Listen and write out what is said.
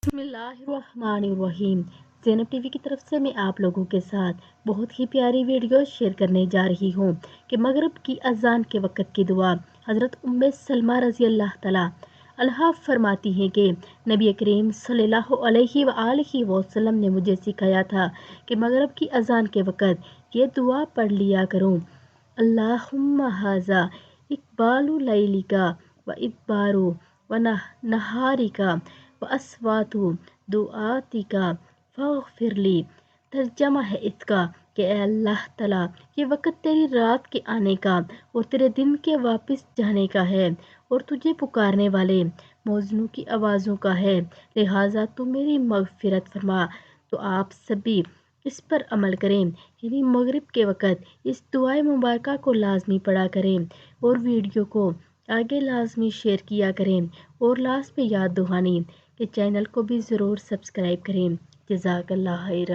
بسم اللہ الرحمن الرحیم۔ زینب ٹی وی کی طرف سے میں آپ لوگوں کے ساتھ بہت ہی پیاری ویڈیو شیئر کرنے جا رہی ہوں کہ مغرب کی اذان کے وقت کی دعا حضرت سلمہ رضی اللہ تعالیٰ عنہا فرماتی ہیں کہ نبی کریم صلی اللہ علیہ وآلہ وسلم نے مجھے سکھایا تھا کہ مغرب کی اذان کے وقت یہ دعا پڑھ لیا کروں: اللہم ھذا اقبال لیلکا و ادبار و نہارکا واسوات دعاتکا فاغفر لی۔ ترجمہ ہے اس کا کہ اے اللہ تعالیٰ، یہ وقت تیری رات کے آنے کا اور تیرے دن کے واپس جانے کا ہے اور تجھے پکارنے والے مؤذنوں کی آوازوں کا ہے، لہٰذا تو میری مغفرت فرما۔ تو آپ سبھی اس پر عمل کریں، یعنی مغرب کے وقت اس دعائے مبارکہ کو لازمی پڑھا کریں اور ویڈیو کو آگے لازمی شیئر کیا کریں، اور لاسٹ میں یاد دہانی کہ چینل کو بھی ضرور سبسکرائب کریں۔ جزاک اللہ خیر۔